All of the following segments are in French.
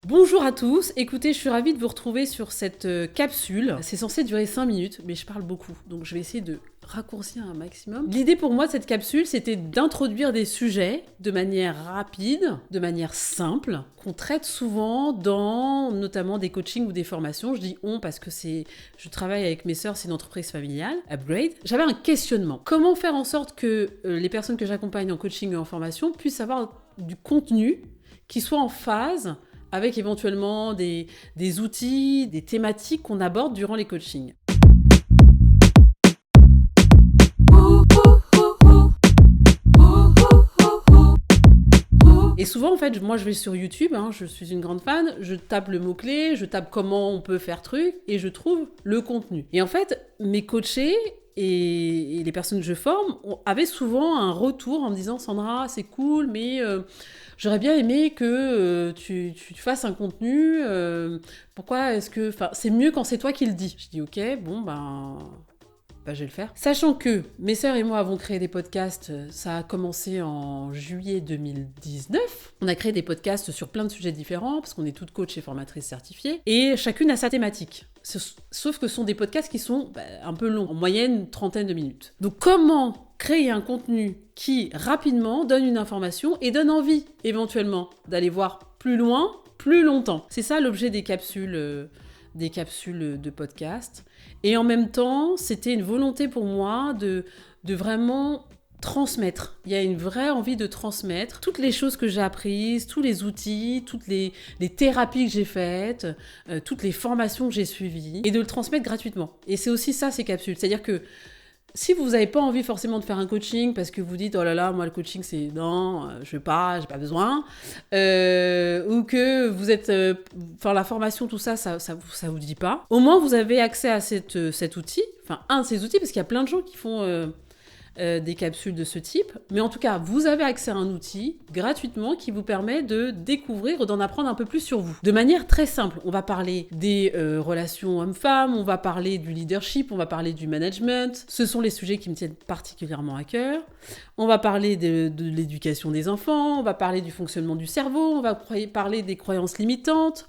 Bonjour à tous, écoutez, je suis ravie de vous retrouver sur cette capsule. C'est censé durer 5 minutes, mais je parle beaucoup, donc je vais essayer de raccourcir un maximum. L'idée pour moi de cette capsule, c'était d'introduire des sujets de manière rapide, de manière simple, qu'on traite souvent dans notamment des coachings ou des formations. Je dis on parce que je travaille avec mes sœurs, c'est une entreprise familiale, Upgrade. J'avais un questionnement. Comment faire en sorte que les personnes que j'accompagne en coaching et en formation puissent avoir du contenu qui soit en phase avec éventuellement des outils, des thématiques qu'on aborde durant les coachings. Et souvent, en fait, moi, je vais sur YouTube, je suis une grande fan, je tape le mot-clé, je tape comment on peut faire truc, et je trouve le contenu. Et en fait, mes coachés et les personnes que je forme avaient souvent un retour en me disant « Sandra, c'est cool, mais j'aurais bien aimé que tu fasses un contenu. Pourquoi est-ce que... Enfin, c'est mieux quand c'est toi qui le dis. » Je dis « Ok, bon, je vais le faire. » Sachant que mes sœurs et moi avons créé des podcasts, ça a commencé en juillet 2019. On a créé des podcasts sur plein de sujets différents, parce qu'on est toutes coachs et formatrices certifiées, et chacune a sa thématique. Sauf que ce sont des podcasts qui sont un peu longs, en moyenne une trentaine de minutes. Donc comment créer un contenu qui rapidement donne une information et donne envie éventuellement d'aller voir plus loin, plus longtemps. C'est ça l'objet des capsules de podcast. Et en même temps, c'était une volonté pour moi de vraiment transmettre. Il y a une vraie envie de transmettre toutes les choses que j'ai apprises, tous les outils, toutes les thérapies que j'ai faites, toutes les formations que j'ai suivies, et de le transmettre gratuitement. Et c'est aussi ça, ces capsules. C'est-à-dire que si vous n'avez pas envie forcément de faire un coaching parce que vous dites « Oh là là, moi le coaching c'est non, je veux pas, j'ai pas besoin », ou que vous êtes... la formation, tout ça, ça vous dit pas. Au moins, vous avez accès à cet outil, un de ces outils, parce qu'il y a plein de gens qui font... des capsules de ce type, mais en tout cas, vous avez accès à un outil gratuitement qui vous permet de découvrir ou d'en apprendre un peu plus sur vous. De manière très simple, on va parler des relations hommes-femmes, on va parler du leadership, on va parler du management. Ce sont les sujets qui me tiennent particulièrement à cœur. On va parler de l'éducation des enfants, on va parler du fonctionnement du cerveau, on va parler des croyances limitantes.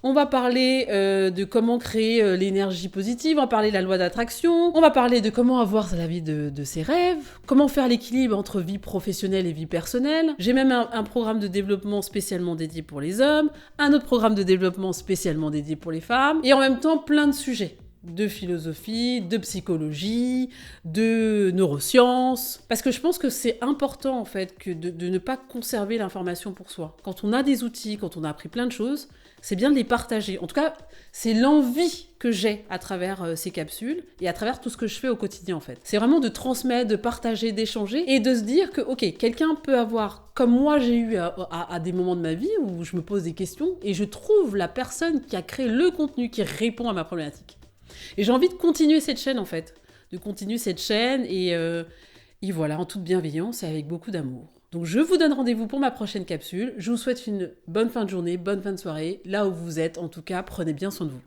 On va parler de comment créer l'énergie positive, on va parler de la loi d'attraction, on va parler de comment avoir la vie de ses rêves, comment faire l'équilibre entre vie professionnelle et vie personnelle. J'ai même un programme de développement spécialement dédié pour les hommes, un autre programme de développement spécialement dédié pour les femmes, et en même temps plein de sujets. De philosophie, de psychologie, de neurosciences. Parce que je pense que c'est important en fait de ne pas conserver l'information pour soi. Quand on a des outils, quand on a appris plein de choses, c'est bien de les partager. En tout cas, c'est l'envie que j'ai à travers ces capsules et à travers tout ce que je fais au quotidien en fait. C'est vraiment de transmettre, de partager, d'échanger et de se dire que ok, quelqu'un peut avoir, comme moi j'ai eu à des moments de ma vie où je me pose des questions et je trouve la personne qui a créé le contenu qui répond à ma problématique. Et j'ai envie de continuer cette chaîne en fait, et voilà, en toute bienveillance et avec beaucoup d'amour. Donc je vous donne rendez-vous pour ma prochaine capsule. Je vous souhaite une bonne fin de journée, bonne fin de soirée, là où vous êtes en tout cas, prenez bien soin de vous.